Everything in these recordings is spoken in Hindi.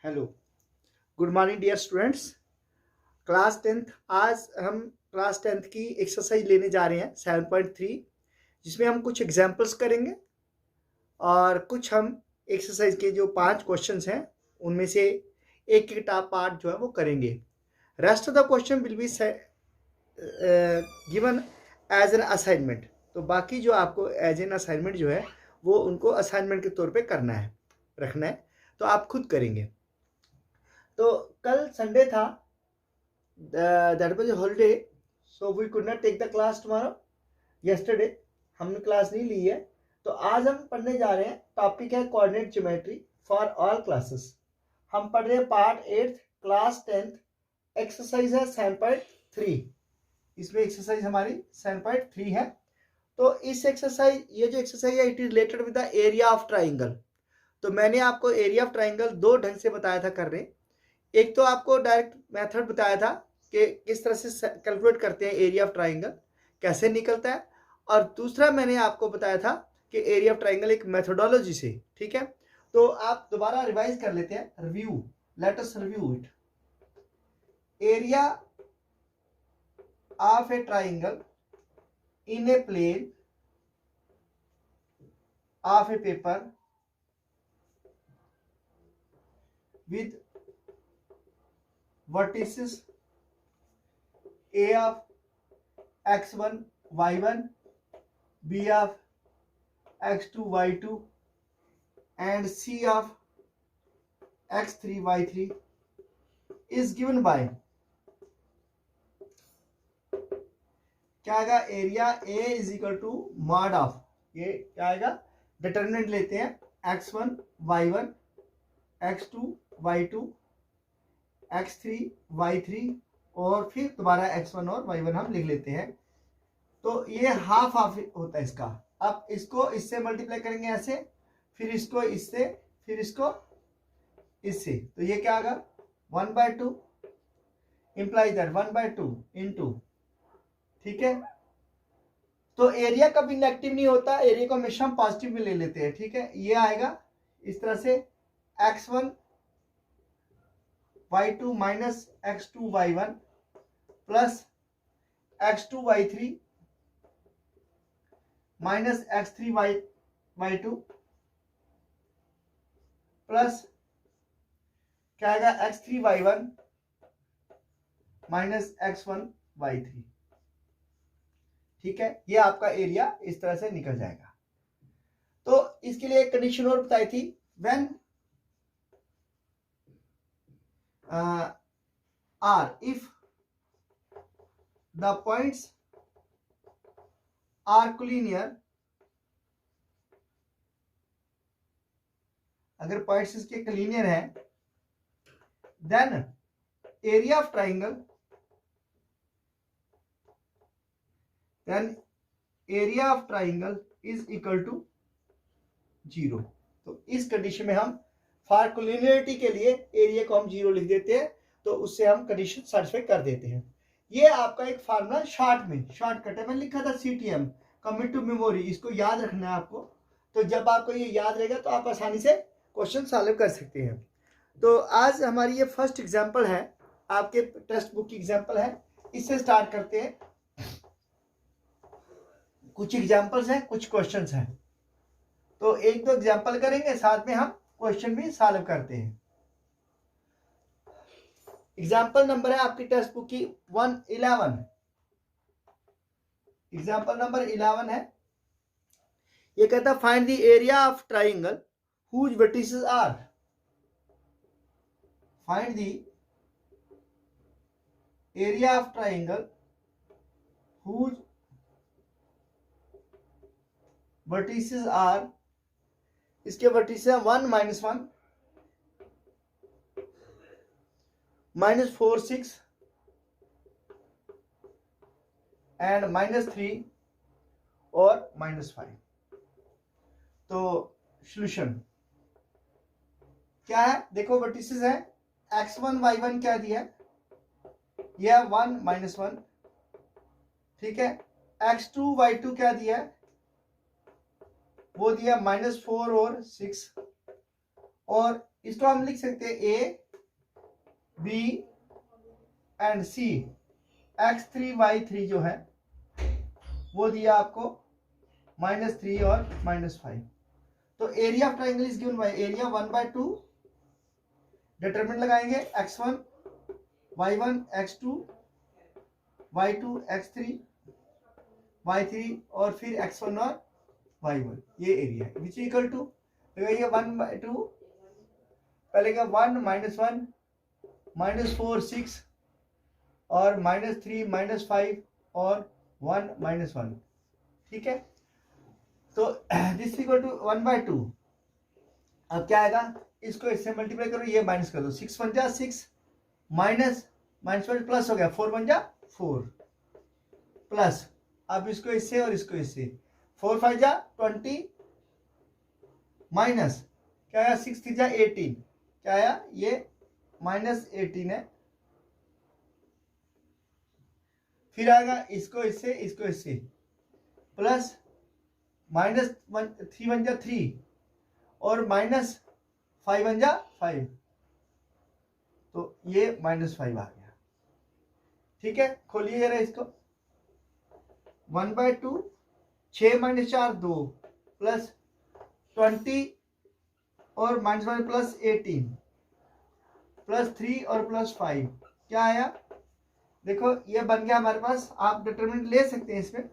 Hello, good morning dear students. Class tenth, आज हम क्लास टेंथ की एक्सरसाइज लेने जा रहे हैं 7.3, जिसमें हम कुछ एग्जाम्पल्स करेंगे और कुछ हम एक्सरसाइज के जो 5 क्वेश्चंस हैं उनमें से एक एक टॉप पार्ट जो है वो करेंगे। Rest of the question will be given as an assignment. तो बाकी जो आपको एज एन असाइनमेंट जो है वो उनको असाइनमेंट के तौर पे करना है, रखना है, तो आप खुद करेंगे। तो कल संडे था, that was holiday, so we could not take the class tomorrow. Yesterday हमने क्लास नहीं ली है, तो आज हम पढ़ने जा रहे हैं। टॉपिक है coordinate geometry for all classes. हम पढ़ रहे हैं पार्ट 8 क्लास 10, एक्सरसाइज है 7.3। इसमें एक्सरसाइज हमारी 7.3 है। तो इस एक्सरसाइज, ये जो एक्सरसाइज है, it is related with the area of triangle. तो मैंने आपको एरिया ऑफ ट्राइंगल दो ढंग से बताया था करने। एक तो आपको डायरेक्ट मेथड बताया था कि किस तरह से कैलकुलेट करते हैं एरिया ऑफ ट्राइंगल, कैसे निकलता है, और दूसरा मैंने आपको बताया था कि एरिया ऑफ ट्राइंगल एक मेथोडोलॉजी से। ठीक है, तो आप दोबारा रिवाइज कर लेते हैं, review, let us review it. Area of a triangle in a plane of a paper with vertices A of x1 y1, B of x2 y2 and C of x3 y3 is given by, क्या आएगा, area A is equal to mod of, ये क्या आएगा, डिटर्मिनेंट लेते हैं x1 y1 x2 y2 x3 y3 और फिर दोबारा x1 और y1 हम लिख लेते हैं। तो ये हाफ हाफ होता है इसका। अब इसको इससे मल्टीप्लाई करेंगे ऐसे, फिर इसको इससे, फिर इसको इससे, तो ये क्या आएगा 1/2 इंप्लाइज दैट 1/2 इंटू। ठीक है, तो एरिया कभी नेगेटिव नहीं होता, एरिया को हमेशा हम पॉजिटिव में ले लेते हैं। ठीक है, ये आएगा इस तरह से x1 y2 minus x2 y1 plus x2 y3 minus x3 y2 plus क्या आएगा x3 y1 minus x1 y3। ठीक है, ये आपका एरिया इस तरह से निकल जाएगा। तो इसके लिए एक कंडीशन और बताई थी, when are, if the points are collinear, अगर पॉइंट्स इसके कोलिनियर है, then area of triangle, then area of triangle is equal to 0। तो इस कंडीशन में हम फॉर कोलिनियरिटी के लिए एरिया को हम 0 लिख देते हैं, तो उससे हम कंडीशन सेटिस्फाई कर देते हैं। ये आपका एक फार्मूला शॉर्ट में, शॉर्टकट है, मैंने लिखा था CTM, कमिट टू मेमोरी, इसको याद रखना है आपको। तो जब आपको ये याद रहेगा तो आप आसानी से क्वेश्चन सॉल्व कर सकते हैं। तो आज हमारी ये फर्स्ट एग्जाम्पल है, आपके टेक्स्ट बुक की एग्जाम्पल है। इससे स्टार्ट करते हैं। कुछ एग्जाम्पल्स हैं, कुछ क्वेश्चंस हैं, तो एक दो एग्जाम्पल करेंगे, साथ में हम क्वेश्चन भी सॉल्व करते हैं। एग्जाम्पल नंबर है आपकी टेक्स्ट बुक की 111। एग्जाम्पल नंबर 11 है, ये कहता है find the area of triangle whose vertices are. Find the area of triangle whose vertices are. इसके वर्टिसेस है 1 -1 -4 6 एंड -3 और -5। तो सॉल्यूशन क्या है, देखो वर्टिसेस है x1 y1 क्या दिया है, यह 1 -1। ठीक है, x2 y2 क्या दिया है, वो दिया -4 और 6, और इसको हम लिख सकते हैं A B and C. x3 y3 जो है वो दिया आपको -3 और -5। तो area of triangle is given by area 1/2। Determinant लगाएंगे x1 y1 x2 y2 x3 y3 और फिर x1 और y1, ये एरिया है विच इक्वल टू लगाइए 1/2, पहले का 1 -1 -4 6 और -3 -5 और 1 -1, ठीक है। तो दिस इक्वल टू 1/2। अब क्या आएगा, इसको इससे मल्टीप्लाई करो, ये माइनस कर दो, 6 1 जा 6 माइनस -1 प्लस हो गया 4 1 जा 4 प्लस, अब इसको इससे और इसको इससे 4 5 जा 20 माइनस क्या आया 6 3 जा 18, क्या आया ये -18 है। फिर आएगा इसको इससे प्लस -3 1 जा 3 और -5 1 जा 5, तो ये -5 आ गया, ठीक है। खोलिए जरा इसको 1/2 6 - 4 2 प्लस 20 और -1 प्लस 18 प्लस 3 और प्लस 5, क्या आया देखो ये बन गया हमारे पास। आप डिटरमिनेंट ले सकते हैं इसमें,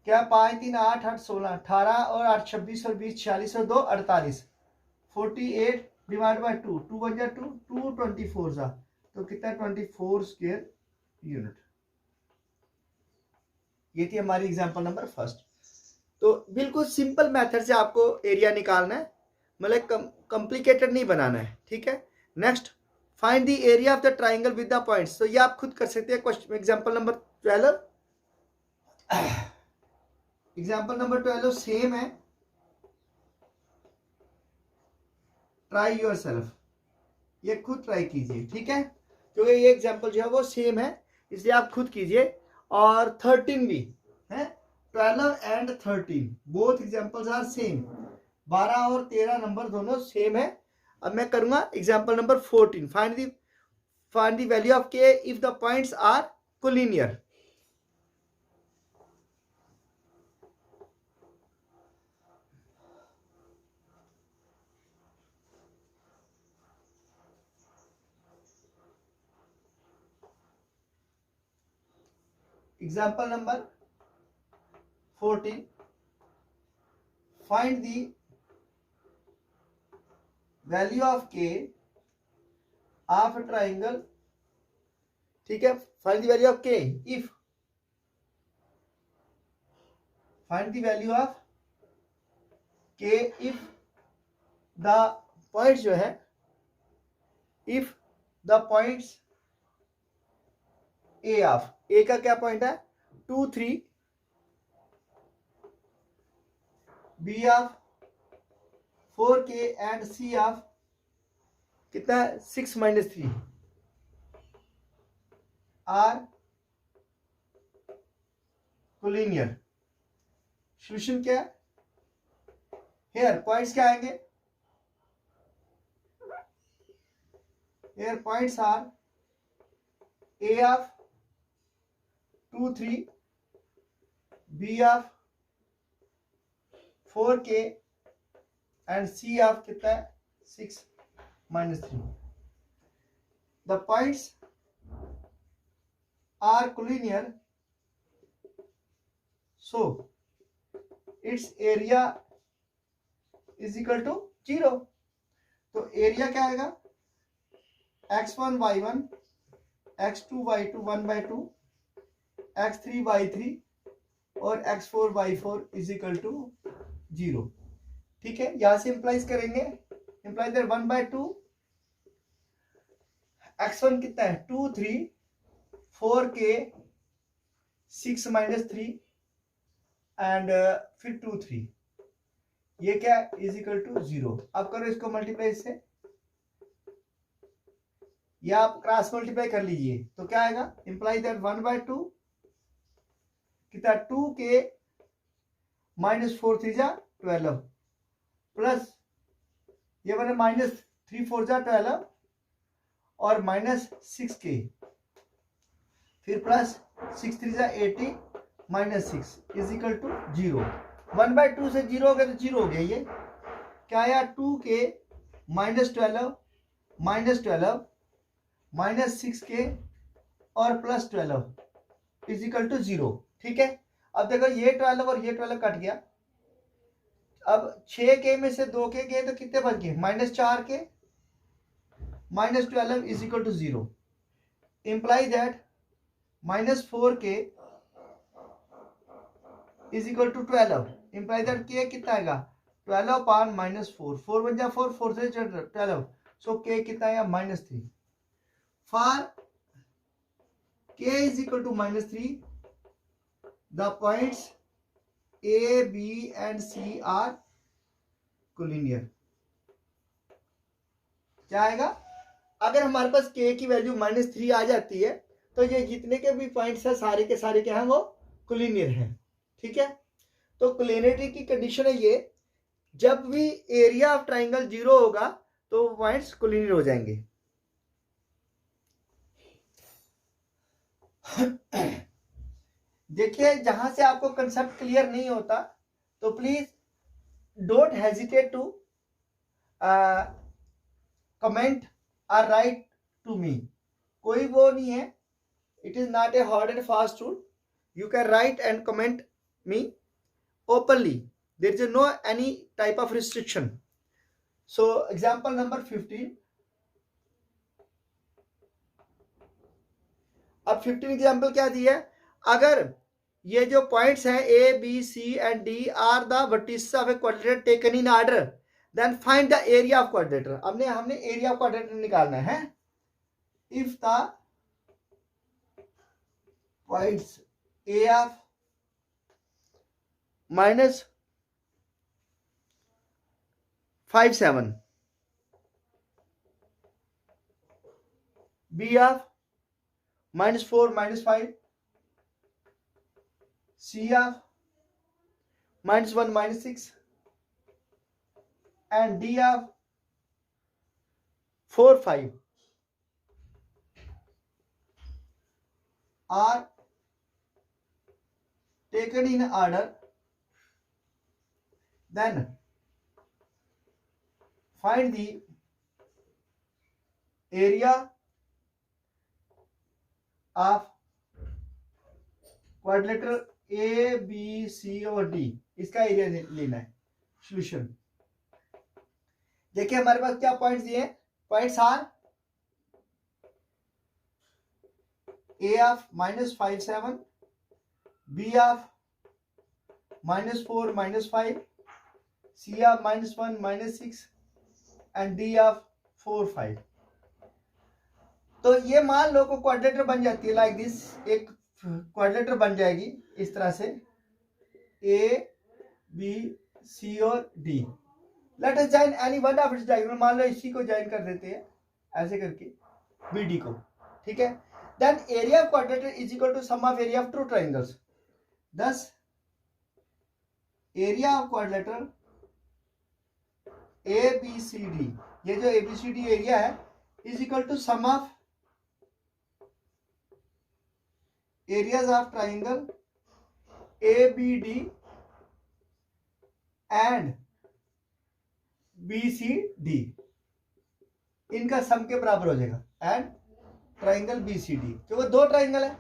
क्या 5 3 8 8 16 18 और 8 26 और 20 46 और 2 48 48 डिवाइड बाय 2 2 1 जा 2 2 24 जा, तो कितना 24 स्क्वायर यूनिट। ये थी हमारी एग्जांपल नंबर फर्स्ट। तो बिल्कुल सिंपल मेथड से आपको एरिया निकालना है, मतलब कॉम्प्लिकेटेड नहीं बनाना है, ठीक है। Next, find the area of the triangle with the points. तो ये आप खुद कर सकते हैं। Question example number 12, example number 12 same है, ट्राई योर सेल्फ, ये खुद ट्राई कीजिए, ठीक है, क्योंकि ये एग्जांपल जो है वो सेम है, इसलिए आप खुद कीजिए। और 13 भी है, 12 and 13 both examples are same, 12 और 13 नंबर दोनों सेम है। अब मैं करूंगा example number 14, find the value of K if the points are collinear. Example number 14, find the value of k of a triangle, ठीक है। find the value of k if, find the value of k if the points जो है, if the points a of, a का क्या पॉइंट है 2 3, b of 4k and c of कितना 6 - 3 आर कोलिनियर। सॉल्यूशन क्या है, हेयर पॉइंट्स क्या आएंगे, here points are a of 2 3, b of 4k and c of कितना 6 - 3। The points are collinear, so its area is equal to 0। तो एरिया क्या आएगा x1 y1 x2 y2 1/2 x3 y3 और x4 y4 is equal to 0, ठीक है। यहां से इंप्लाइज करेंगे, इंप्लाइज 1/2 x1 कितना है 2 3 4k 6 - 3 एंड फिर 2 3, ये क्या इज इक्वल टू 0। अब करो इसको मल्टीप्लाई इससे, या आप क्रॉस मल्टीप्लाई कर लीजिए, तो क्या आएगा इंप्लाई दैट 1/2 कितना 2k - 4 3 जा 12 प्लस ये बने -3 4 12 और -6k, फिर +6 3 80 -6 इज इक्वल टू 0। 1/2 से 0 हो गया तो 0 हो गया। ये क्या आया, 2k -12 -6k और +12 इज इक्वल टू 0। ठीक है, अब देखो ये 12 और ये 12 कट गया। अब 6k में से 2k गए तो कितने बच गए, -4k -12 is equal to 0। Imply that -4k is equal to 12। Imply that k कितना आएगा, 12 upon -4, 4 बन जा 4, 4 से 12, सो k कितना आया, -3। For k is equal to -3 the points A, B and C are collinear. क्या आएगा, अगर हमारे पास k की वैल्यू -3 आ जाती है तो ये जितने के भी पॉइंट्स है सारे के सारे क्या हैं, वो कोलिनियर हैं। ठीक है, तो कोलिनियरिटी की कंडीशन है ये, जब भी एरिया ऑफ ट्राइंगल 0 होगा तो पॉइंट्स कोलिनियर हो जाएंगे। देखिए, जहां से आपको कंसेप्ट क्लियर नहीं होता तो please don't hesitate to comment और राइट टू मी। कोई वो नहीं है, it is not a hard and fast rule. You can write and comment me openly, there is no any type of restriction. So example number 15। अब 15 एग्जांपल क्या दिया है, अगर ये जो पॉइंट्स हैं A, B, C and D are the vertices of a quadrilateral taken in order, then find the area of quadrilateral. हमने एरिया ऑफ क्वाड्रिलेटर निकालना है। If the points A of -5 7, B of -4 -5, C of -1 -6 and D of 4 5 are taken in order, then find the area of quadrilateral A, B, C और D, इसका एरिया लेना है। सॉल्यूशन देखिए, हमारे पास क्या पॉइंट्स दिए हैं, points are A of -5 7, B of -4 -5, C of -1 -6 and D of 4 5। तो ये मान लो को क्वाड्रिलेटर बन जाती है लाइक दिस, एक क्वाड्रिलेटर बन जाएगी इस तरह से, A, B, C और D। Let us join any one of its diagonal. मान लो इसी को ज्वाइन कर देते हैं ऐसे करके, BD को। ठीक है, then area of quadrilateral is equal to sum of area of two triangles. Thus area of quadrilateral ABCD, ये जो ABCD एरिया है is equal to sum of areas of triangle ABD and BCD, इनका सम के बराबर हो जाएगा, एंड ट्राइंगल BCD, क्योंकि दो ट्राइंगल है।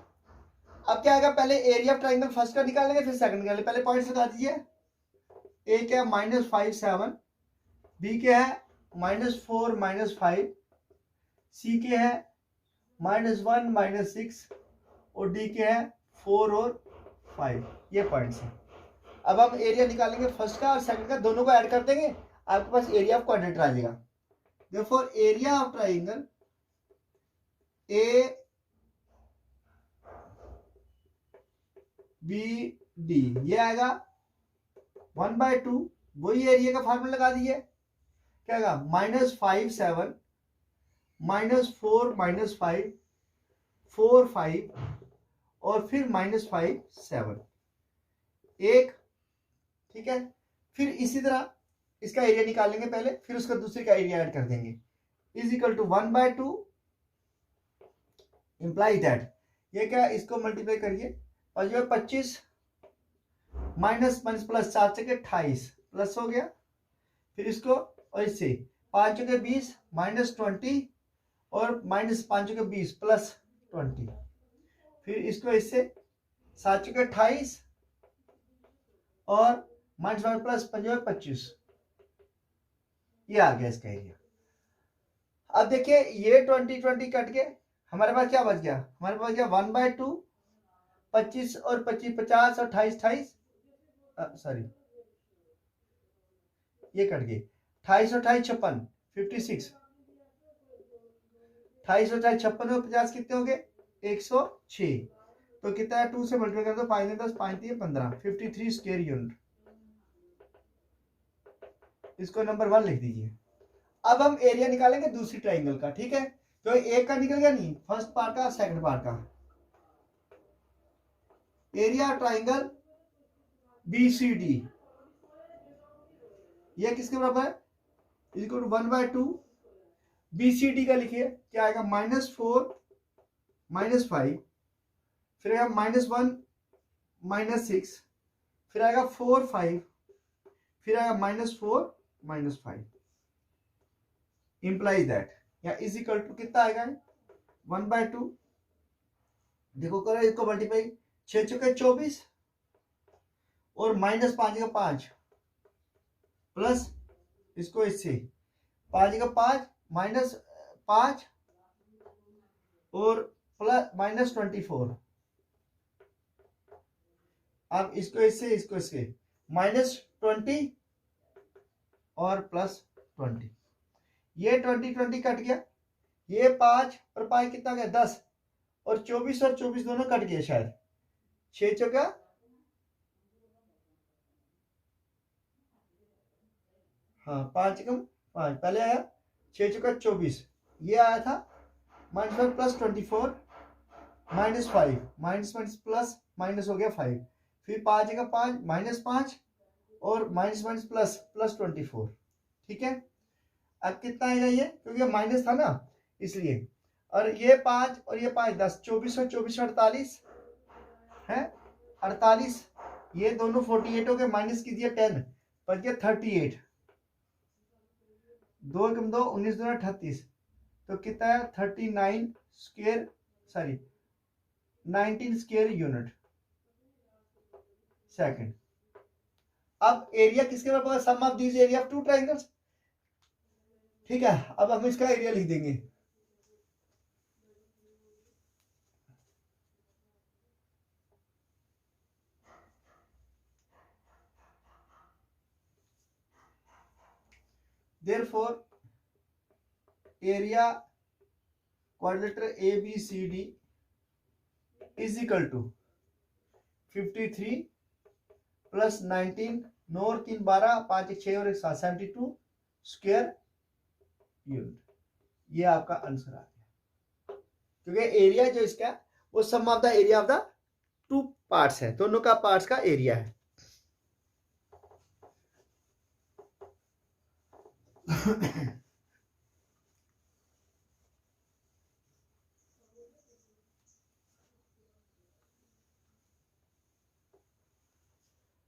अब क्या आएगा, पहले एरिया ऑफ ट्राइंगल फर्स्ट का निकालेंगे, फिर सेकंड निकालेंगे। पहले पॉइंट्स बता दीजिए। A क्या है -5 7, B क्या है -4 -5, C के है -1 -6 और D के है 4 और 5। ये पॉइंट्स हैं। अब हम एरिया निकालेंगे फर्स्ट का और सेकंड का, दोनों को ऐड कर देंगे, आपके पास एरिया ऑफ क्वाड्रिलेटर आ जाएगा। Therefore area of triangle ABD ये आएगा 1/2, वही एरिया का फार्मूला लगा दीजिए। क्या आएगा, -5 7 -4 -5 4 5 और फिर -5 7 एक। ठीक है, फिर इसी तरह इसका एरिया निकालेंगे पहले, फिर उसका दूसरे का एरिया ऐड कर देंगे। Is equal to 1/2 imply that, ये क्या, इसको मल्टीप्लाई करिए और जो है 25 माइनस माइनस प्लस 4 से 28 प्लस हो गया, फिर इसको और इससे 5 के 20 माइनस 20 और माइनस 5 के 20 प्लस 20, फिर इसको इससे 7 के 28 और माइनस 1 प्लस 5 25, ये आ गया इसका एरिया। अब देखिए ये 20 कट के हमारे पास क्या बच गया, हमारे पास गया 1/2, 25 और 25 50 और 28 सॉरी ये कट गए, 28 और 28 56 56, 28 और 28 56 और 50 कितने हो गए 106, तो कितना है 2 से मल्टीप्लाई कर दो, 5 10 5 3 15 53 स्क्वायर यूनिट, इसको नंबर 1 लिख दीजिए। अब हम एरिया निकालेंगे दूसरी ट्राइंगल का, ठीक है, तो एक का निकल गया नहीं, फर्स्ट पार्ट का सेकंड पार्ट का। एरिया ट्राइंगल BCD ये किसके बराबर है, इक्वल टू 1/2 BCD का लिखिए क्या आएगा, -4 -5, फिर आएगा -1 -6, फिर आएगा 4 5, फिर आएगा -4 -5, इंप्लाइज दैट, या इज इक्वल टू कितना आएगा 1/2, देखो करो इसको मल्टीप्लाई, 6 चौके 24 और माइनस 5 का 5 प्लस इसको इससे 5 का 5 माइनस 5 और प्लस माइनस 24, अब इसको इससे -20 और +20, ये 20 कट गया, ये 5 और 5 कितना गया 10 और 24 दोनों कट गए शायद, 6 चौका 5 कम 5 पहले आया, 6 चौका 24, ये आया था -1 + 24 -5 माइनस प्लस माइनस हो गया 5, फिर 5 का 5 -5 और माइनस प्लस +24, ठीक है। अब कितना आएगा ये, क्योंकि माइनस था ना इसलिए, और ये 5 और ये 5 10, 24 और 24 48 है 48, ये दोनों 48 हो गए, माइनस कीजिए 10 बच गया 38, 2 कम 2 19 2 38, तो कितना है 39 square sorry 19 square unit second. अब एरिया किसके बराबर, sum of these area of two triangles, ठीक है। अब हम इसका एरिया लिख देंगे, therefore area quadrilateral ABCD is equal to 53 plus 19 9 और 3 12 5 1 6 और 1 7 72 स्क्वायर यूनिट, ये आपका आंसर आ गया, क्योंकि एरिया जो इसका वो sum of the area of the two parts है, दोनों का पार्ट्स का एरिया है।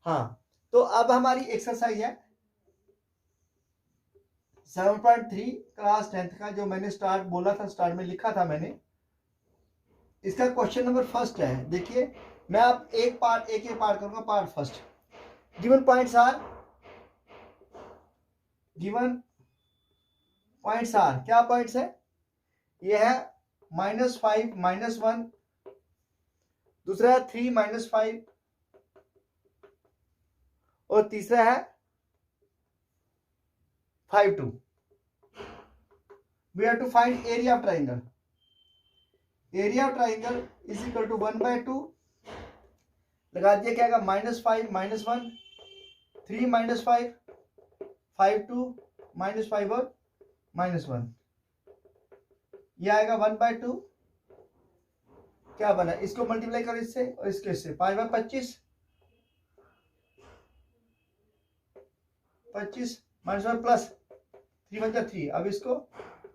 हाँ, तो अब हमारी एक्सरसाइज है 7.3 क्लास 10th का, जो मैंने स्टार्ट बोला था, स्टार्ट में लिखा था मैंने, इसका क्वेश्चन नंबर फर्स्ट है। देखिए मैं आप एक पार्ट करूंगा, part first. Given points are क्या पॉइंट्स है, ये है -5 -1, दूसरा है 3 -5 और तीसरा है 5 2। We have to find area of triangle, area of triangle is equal to 1/2 लगा दिया, क्या आएगा -5 -1 3 -5 5 2 -5 और -1, ये आएगा 1/2, क्या बना, इसको मल्टीप्लाई करो इससे और इससे 5 बार 25 -1 प्लस 3 × 3। अब इसको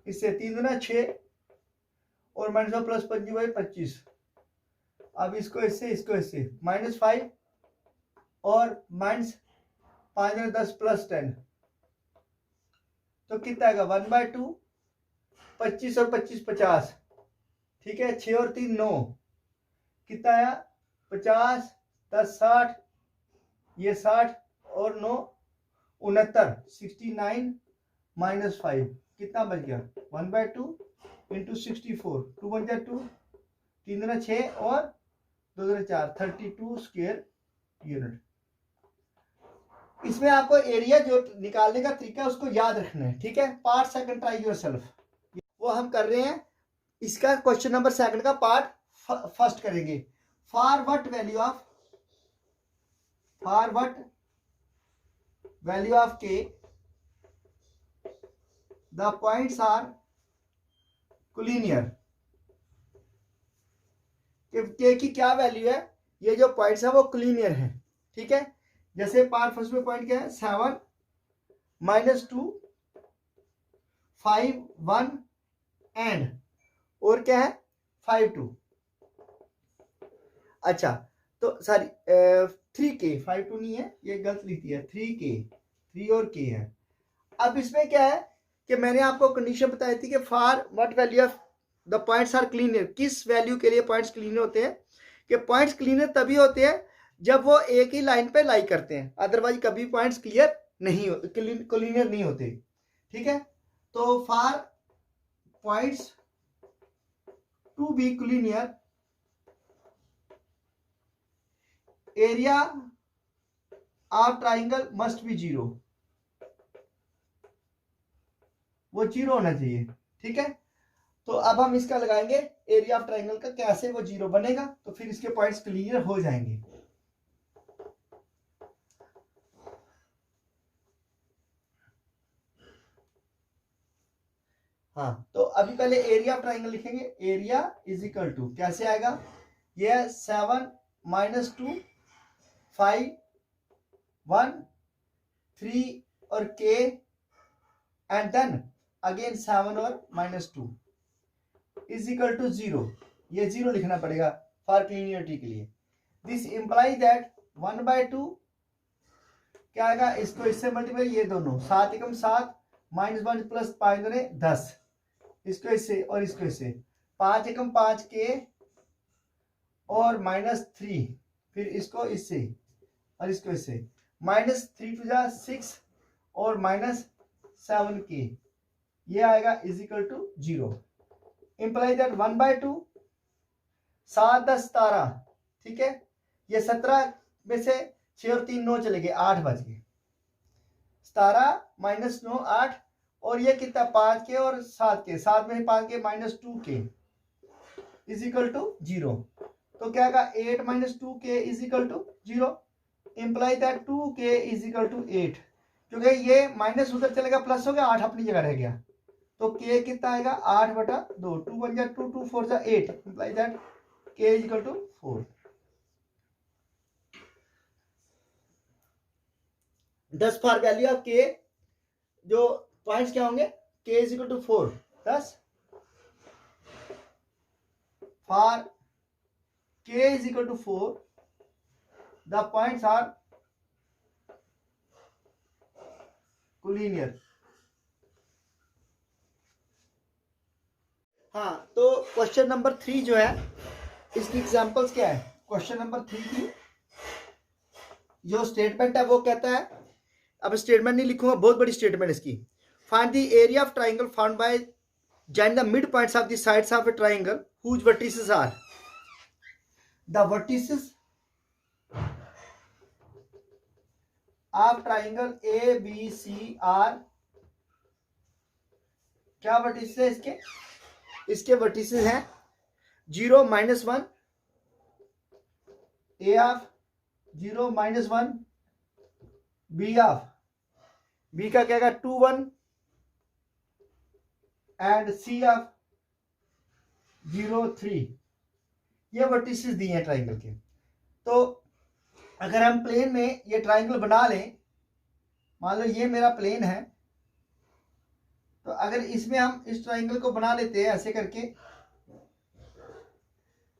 इससे 3 दूना 6 और -1 प्लस 5 25। अब इसको इससे -5 और -5 10 प्लस 10, तो कितना आएगा 1/2। 25 और 25 50, ठीक है। 6 और 3 9, कितना आया 50 10 60, ये 60 और 9 69, 69 -5 कितना बच गया 1/2 इंटू 64। 2 × 2, 3 × 6 और 2 × 4, 32 स्क्वायर यूनिट। इसमें आपको एरिया जो निकालने का तरीका है उसको याद रखना है, ठीक है। पार्ट सेकंड ट्राई योरसेल्फ, वो हम कर रहे हैं। इसका क्वेश्चन नंबर सेकंड का पार्ट फर्स्ट करेंगे। फॉर व्हाट वैल्यू ऑफ के द पॉइंट्स आर कोलिनियर। के की क्या वैल्यू है, ये जो पॉइंट्स है वो कोलिनियर है, ठीक है। जैसे पार्ट फर्स्ट में पॉइंट क्या है 7 -2 5 1 एंड, और क्या है 5 2। अच्छा, तो सॉरी 3k, 5 2 नहीं है, ये गलत लिखी है 3k, 3 और k है। अब इसमें क्या है कि मैंने आपको कंडीशन बताई थी कि for what value of the points are collinear, किस वैल्यू के लिए पॉइंट्स क्लीनियर होते हैं। कि पॉइंट्स क्लीनियर तभी होते हैं जब वो एक ही लाइन पे लाई करते हैं, अदरवाइज कभी पॉइंट्स क्लियर नहीं क्लीनियर नहीं होते, ठीक है। तो for points to be collinear, area of triangle must be 0, वो 0 होना चाहिए, ठीक है। तो अब हम इसका लगाएंगे एरिया ऑफ ट्राइंगल का, कैसे वो 0 बनेगा, तो फिर इसके पॉइंट्स क्लियर हो जाएंगे। हाँ, तो अभी पहले एरिया ऑफ ट्राइंगल लिखेंगे। एरिया इज इक्वल टू कैसे आएगा, ये 7 -2 5 1 3 और k एंड देन अगेन 7 और -2 इज इक्वल टू 0। ये 0 लिखना पड़ेगा फॉर क्लीनियरिटी के लिए। दिस इंप्लाई दैट 1/2 क्या आएगा, इसको इससे मल्टीप्लाई, ये दोनों 7 एकम 7 -1 प्लस 5 दूने 10, इसको इससे और इसको इससे 5 एकम 5 के और -3, फिर इसको इससे और इसको इससे -3 × 6 और -7 के, ये आएगा is equal to 0। Imply that 1/2 7 10 17, ठीक है। ये 17 में से 6 और 3 9 चले गए, 8 बच गए। 17 -9 8, और ये कितना 5 के और 7 के, 7 में 5 के -2 के इज इक्वल टू 0। तो क्या आएगा 8 -2 के is equal to 0। Imply that 2k is equal to 8, क्योंकि ये माइनस उधर चलेगा प्लस हो गया, 8 अपनी जगह रह गया। तो k कितना आएगा 8/2, 2 1 जा 2 2 4 जा 8, imply that k is equal to 4। Thus for value of k, जो पॉइंट्स क्या होंगे, k is equal to 4। 10 for k is equal to 4, the points are collinear. हाँ, तो क्वेश्चन नंबर 3 जो है, इसकी एग्जांपल्स क्या है। क्वेश्चन नंबर 3 की जो स्टेटमेंट है वो कहता है, अब स्टेटमेंट नहीं लिखूंगा, बहुत बड़ी स्टेटमेंट इसकी। Find the area of triangle found by join the mid points of the sides of a triangle whose vertices are. The vertices of triangle A B C are, क्या वर्टिसेस है इसके, इसके वर्टिसेस हैं 0 -1, A of 0 -1, B of, B का क्या आएगा 2 1 एंड सी ऑफ 0 3। ये वर्टिसेस दिए हैं ट्राइंगल के। तो अगर हम प्लेन में ये ट्राइंगल बना लें मान लो ये मेरा प्लेन है, तो अगर इसमें हम इस ट्राइंगल को बना लेते हैं ऐसे करके,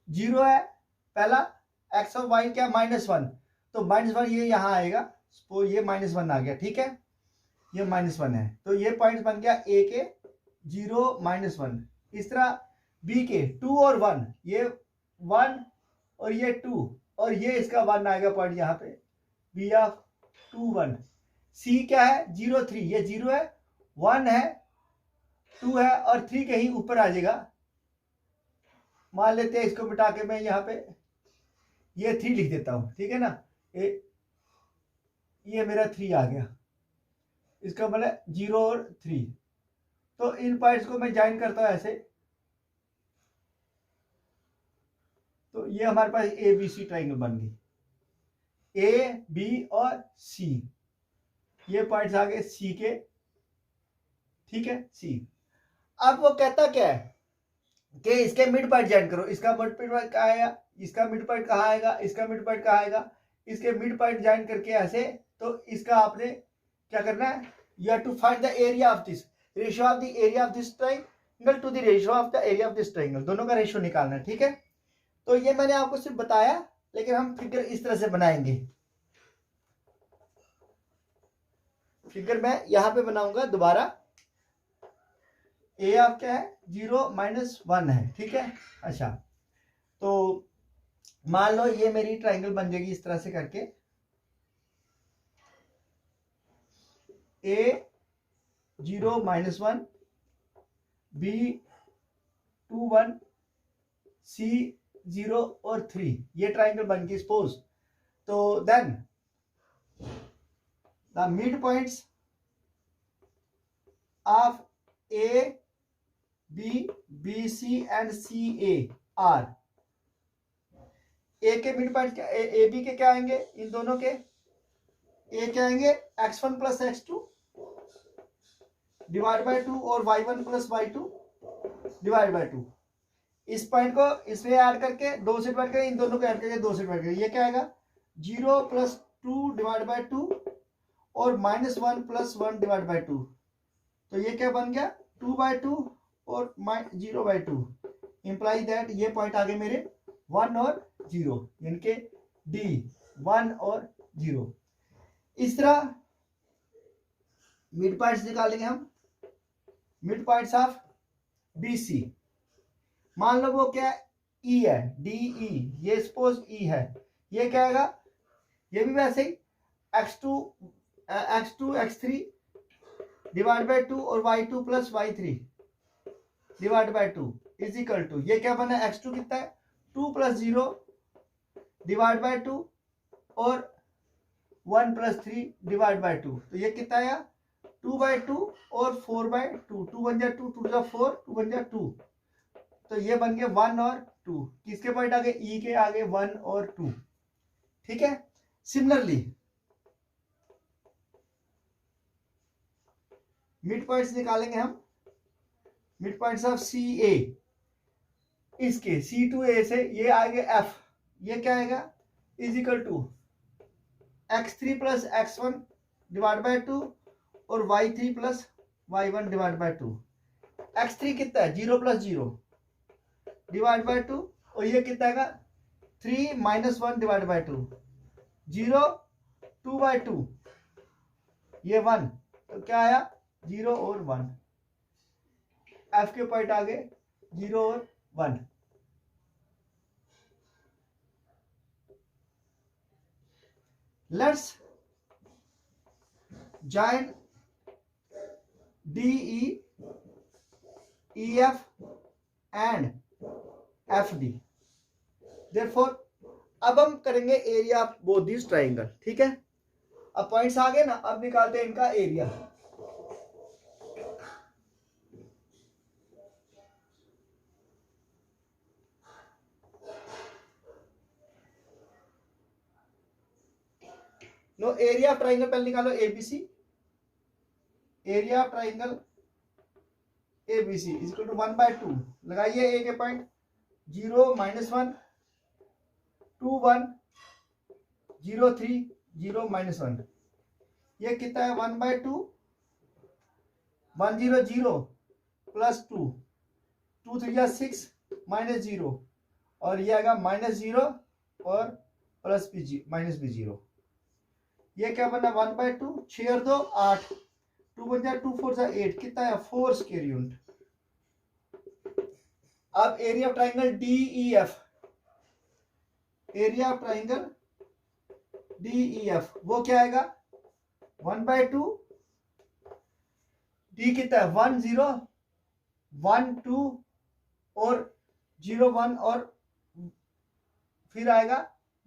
0 है पहला, एक्स और वाई क्या -1, तो -1 ये यहाँ आएगा, सपोज ये -1 आ गया, ठीक है, ये -1 है, तो ये पॉइंट बन गया ए के 0 -1। इस तरह बी के 2 और 1, ये 1 और ये 2 और ये इसका 1 आएगा पॉइंट यहाँ पे, बी ऑफ 2 1। सी क्या है 0 3, ये 0 है, 1 है, 2 है और 3 कहीं ऊपर आ जाएगा, मान लेते हैं इसको मिटा के मैं यहाँ पे ये 3 लिख देता हूं, ठीक है ना, ये मेरा 3 आ गया, इसका मतलब 0 और 3। तो इन पॉइंट्स को मैं ज्वाइन करता हूं ऐसे, तो ये हमारे पास ए बी सी ट्राइंगल बन गई, ए बी और सी, ये पॉइंट्स आ गए सी के, ठीक है, सी। अब वो कहता क्या है कि इसके मिड पॉइंट ज्वाइन करो, इसका मिड पॉइंट कहाँ आएगा, इसका मिड पॉइंट कहाँ आएगा, इसका मिड पॉइंट कहाँ आएगा, इसके मिड पॉइंट ज्वाइन करके ऐसे, तो इसका आपने क्या करना है, you have to find the area of this, ratio of the area of this triangle to the ratio of the area of this triangle, दोनों का रेशियो निकालना है, ठीक है। तो ये मैंने आपको सिर्फ बताया, लेकिन हम फिगर इस तरह से बनाएंगे, फिगर मैं यहां पे बनाऊंगा दोबारा, ए आप क्या है 0 -1 है, ठीक है। अच्छा, तो मान लो ये मेरी ट्राइंगल बन जाएगी इस तरह से करके, ए 0 -1, बी 2 1, सी 0 और 3, ये ट्राइंगल बन गई सपोज। तो then the mid points of A B, B C and C A are, A के मिड पॉइंट क्या, ए बी के क्या आएंगे, इन दोनों के ए क्या आएंगे x1 + x2 डिवाइड बाय 2 और y1 + y2 डिवाइड बाय 2। इस पॉइंट को इसमें ऐड करके 2 से डिवाइड करके, इन दोनों को ऐड करके 2 से डिवाइड करके, ये क्या आएगा 0 + 2 डिवाइड बाय 2 और -1 + 1 डिवाइड बाय 2, तो ये क्या बन गया 2/2 और 0/2, इंप्लाई दैट ये पॉइंट आ गए मेरे 1 और 0, इनके डी 1 और 0। इस तरह मिड पॉइंट्स निकालेंगे हम, mid points of B C, मान लो वो क्या ई है, डी ई, ये सपोज ई है, ये क्या आएगा, ये भी वैसे ही x2 x3 डिवाइड बाय 2 और y2 + y3 divide by 2 is equal to, ये क्या बना x2 कितना है 2 + 0 डिवाइड बाय 2 और 1 + 3 डिवाइड बाय 2, तो ये कितना आया 2/2 और 4/2, 2 बन जाए 2, 2 जा 4, 2 बन जाए 2, तो ये बन गए 1 और 2, किसके पॉइंट आगे ई के आगे 1 और 2, ठीक है। सिमिलरली मिड पॉइंट्स निकालेंगे हम, mid points of C A, इसके C2A से ये आएगा F, ये क्या आएगा is equal to x3 + x1 divide by 2 और y3 + y1 divide by 2। x3 कितना है 0 + 0 डिवाइड बाय 2 और ये कितना आएगा 3 - 1 डिवाइड बाय 2, 0 2/2, ये 1, तो क्या आया 0 और 1, F के पॉइंट आगे 0 और 1। Let's join DE, EF and FD। Therefore अब हम करेंगे area of both this triangle, ठीक है। अब पॉइंट्स आ गए ना, अब निकालते हैं इनका area. Now area of triangle पहले निकालो ABC, area of triangle ABC is equal to 1/2, लगाइए ए के पॉइंट 0 - 1 2 1 0 3 0 - 1, ये कितना है 1/2 100 प्लस 2 2 3 6 -0 और ये आएगा -0 और प्लस बी -b0। ये क्या बना 1/2 6 और 2 8 2 बन जाए 2 4 8 कितना है 4 स्क्वायर यूनिट। अब area of triangle DEF, area of triangle DEF वो क्या आएगा 1/2 D कितना है 1 0 1 2 और 0 1 और फिर आएगा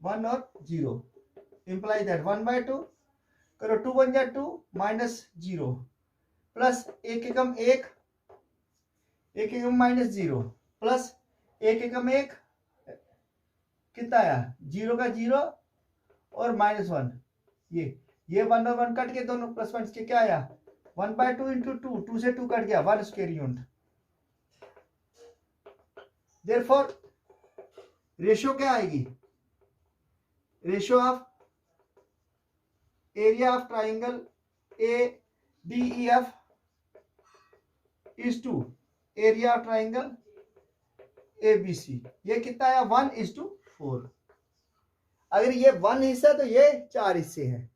1 और 0 इंप्लाई दैट 1/2 करो 2 बन जाए 2 -0 प्लस 1 एकम 1 1 एकम -0 प्लस 1 एकम 1 कितना आया 0 का 0 और -1 ये 1 और 1 कट के दोनों प्लस 1 के क्या आया 1/2 इंटू 2 2 से 2 कट गया 1 स्क्वायर यूनिट। देयरफॉर रेशियो क्या आएगी ratio of area of triangle ADEF is to area of triangle ABC। ये कितना आया 1:4। अगर ये 1 हिस्सा तो ये 4 हिस्से हैं।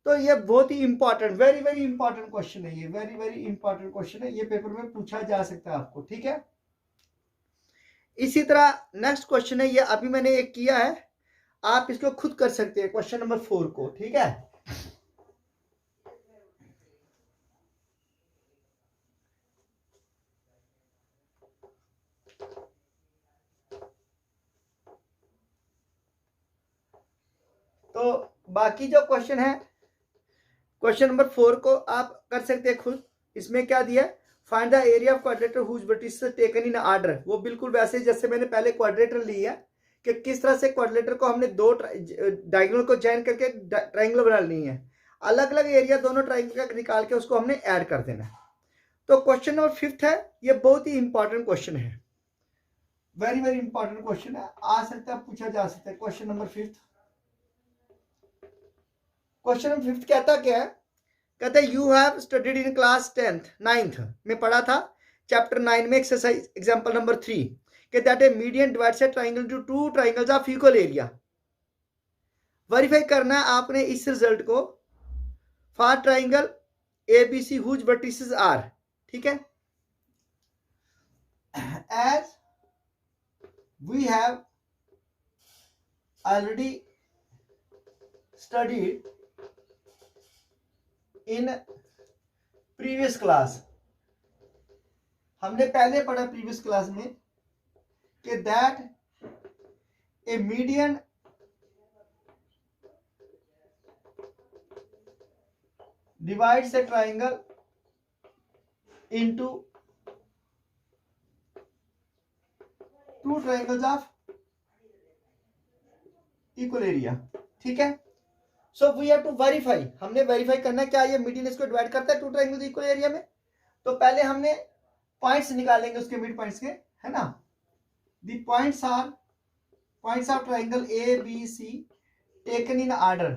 तो ये बहुत ही important very very important question है, ये वेरी वेरी इंपॉर्टेंट क्वेश्चन है, ये पेपर में पूछा जा सकता है आपको। ठीक है, इसी तरह नेक्स्ट क्वेश्चन है, ये अभी मैंने एक किया है, आप इसको खुद कर सकते हैं क्वेश्चन नंबर 4 को। ठीक है, तो बाकी जो क्वेश्चन है क्वेश्चन नंबर 4 को आप कर सकते हैं खुद। इसमें क्या दिया find the area of quadrilateral whose vertices taken in order. वो बिल्कुल वैसे जैसे मैंने पहले क्वाड्रेटर लिया कि किस तरह से क्वाड्रेटर को हमने दो डायगोनल को ज्वाइन करके ट्रायंगल बना ली है, अलग अलग एरिया दोनों ट्रायंगल का निकाल के उसको हमने ऐड कर देना है। तो क्वेश्चन नंबर 5 है, ये बहुत ही इंपॉर्टेंट क्वेश्चन है, वेरी वेरी इंपॉर्टेंट क्वेश्चन है, आ सकता है पूछा जा सकता है। क्वेश्चन नंबर 5, क्वेश्चन नंबर 5 कहता क्या है, कहते हैं you have studied in class 10th 9th में पढ़ा था चैप्टर 9 में एक्सरसाइज एग्जांपल नंबर 3 कि that a median divides a triangle into two triangles of equal area. Verify करना है आपने इस रिजल्ट को for triangle ABC whose vertices are. ठीक है, as we have already studied in previous class, हमने पहले पढ़ा प्रीवियस क्लास में कि that a median divides a triangle into two triangles of equal area. ठीक है, so we have to verify, हमने वेरीफाई करना है क्या ये मीडियन इसको डिवाइड करता है टू ट्रायंगल्स इक्वल एरिया में। तो पहले हमने पॉइंट्स निकालेंगे उसके मिड पॉइंट्स के, है ना। The points of triangle ABC taken in order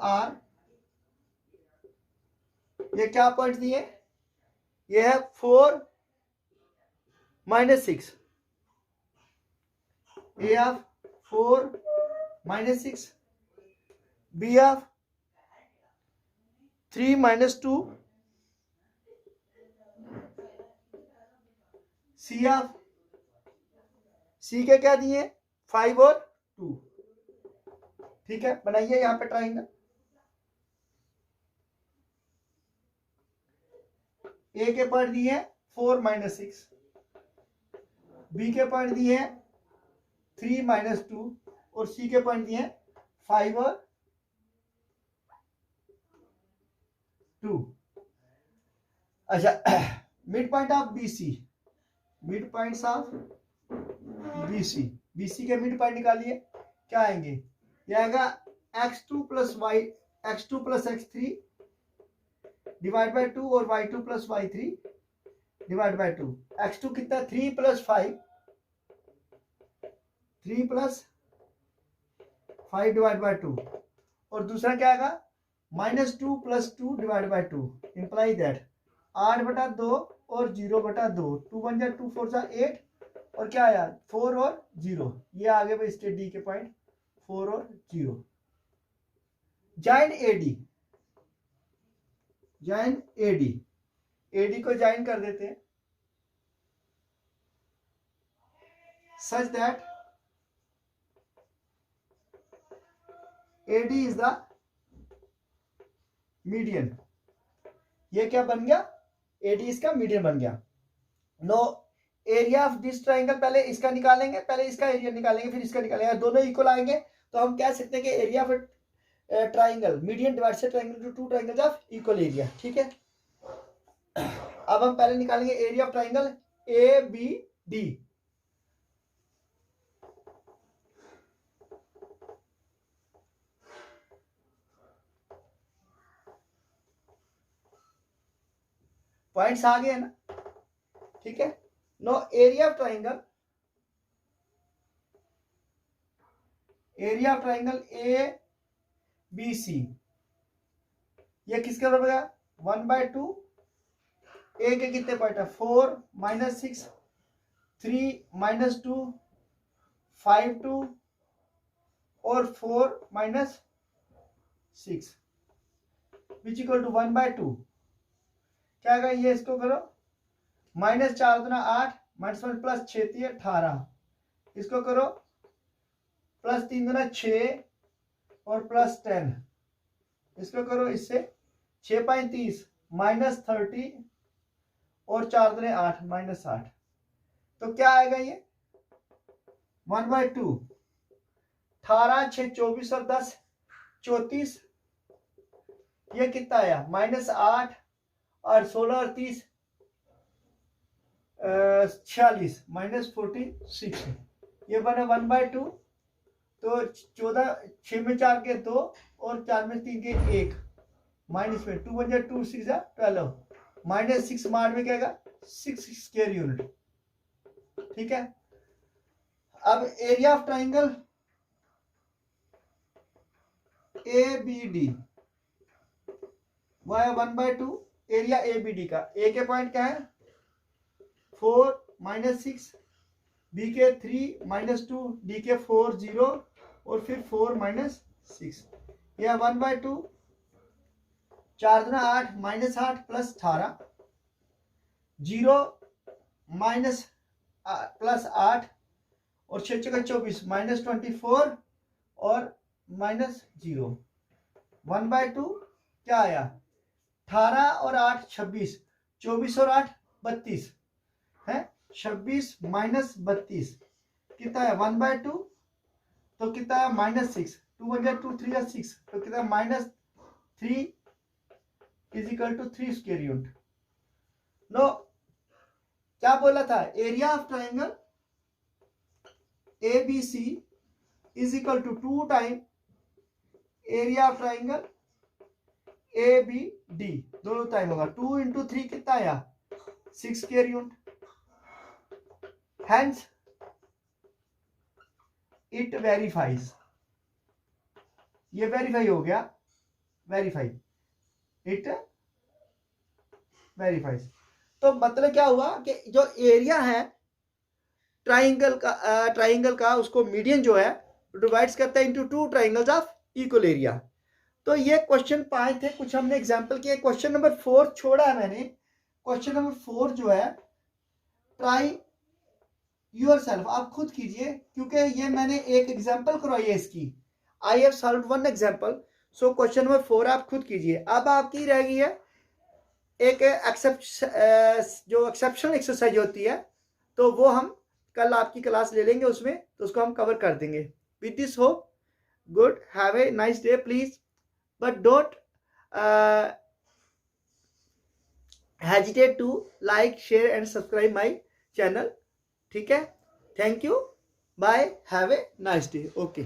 are, ये क्या पॉइंट्स दिए, ये है 4 -6, A of 4 -6, B of 3 -2, C के क्या दिए 5 और 2। ठीक है, बनाइए यहां पे ट्रायंगल। A के पॉइंट दिए 4 -6, B के पॉइंट दिए 3 -2 और C के पॉइंट दिए 5 और 2। अच्छा, mid point of BC, mid points of BC के मिड पॉइंट निकालिए, क्या आएंगे, ये आएगा x2 + x3 डिवाइड बाय 2 और y2 + y3 divide by 2। x2 कितना 3 + 5 डिवाइड बाय 2 और दूसरा क्या आएगा -2 + 2 / 2 इंप्लाई दैट 8/2 और 0/2 2 1 जा 2 4 जा 8 और क्या आया 4 और 0 ये आगे भाई स्टेट डी के पॉइंट 4 और 0 ज्वाइन एडी को ज्वाइन कर देते हैं such that AD is the median. ये क्या बन गया AD इसका मीडियन बन गया। Now area of this triangle पहले इसका निकालेंगे, पहले इसका एरिया निकालेंगे फिर इसका निकालेंगे, दोनों इक्वल आएंगे तो हम कह सकते हैं कि area of triangle median divide से triangle two 2 triangles of equal area. ठीक है, अब हम पहले निकालेंगे area of triangle ABD। Points आ गए ना, ठीक है। No area of triangle ABC ये किसके बराबर है 1/2 ए के कितने पॉइंट है 4 -6 3 -2 5 2 और 4 -6 विच इक्वल टू 1/2 क्या आएगा ये इसको करो -4 दूना 8 -1 + 6 18 इसको करो +3 दूना 6 और +10 इसको करो इससे 6 5 30 -30 और 4 दूने 8 -8 तो क्या आएगा ये 1/2 18 6 24 और 10 34 ये कितना आया -8 और 16 और 30 46 -46 ये बने 1/2 तो 14 6 में 4 के 2 और 4 में 3 के 1 माइनस में 2 1 2 6 12 -6 मार में क्या आएगा 6 स्क्वायर यूनिट। ठीक है, अब एरिया ऑफ ट्राइंगल ABD वो है 1/2 एरिया ABD का ए के पॉइंट क्या है 4 -6 बी के 3 -2 डी के 4 0 और फिर 4 -6 यह 1/2 4 दूना 8 -8 + 18 0 +8 और 6 × 24 -24 और -0 1/2 क्या आया 18 और 8 26 24 और 8 32 है 26 -32 कितना है 1/2 तो कितना है -6 2 1 2 3 6 तो कितना -3 = 3 स्क्वायर यूनिट। नो क्या बोला था area of triangle ABC = 2 time area of triangle ABD दोनों टाइम होगा 2 × 3 कितना आया 6 square unit. Hence it verifies ये वेरीफाई हो गया इट वेरीफाइज। तो मतलब क्या हुआ कि जो एरिया है ट्राइंगल का उसको मीडियन जो है डिवाइड्स करता है into 2 triangles of equal area. तो ये क्वेश्चन 5 थे, कुछ हमने एग्जांपल किए। क्वेश्चन नंबर 4 छोड़ा है मैंने। क्वेश्चन नंबर 4 जो है ट्राई योरसेल्फ आप खुद कीजिए क्योंकि ये मैंने एक एग्जांपल करवाई है इसकी। I have solved 1 example. So question number 4 आप खुद कीजिए। अब आपकी रह गई है एक जो एक्सेप्शनल एक्सरसाइज होती है तो वो हम कल आपकी क्लास ले लेंगे उसमें, तो उसको हम कवर कर देंगे। With this hope good have a nice day please, but don't hesitate to like, share and subscribe my channel. ठीक है, thank you, bye, have a nice day. Okay.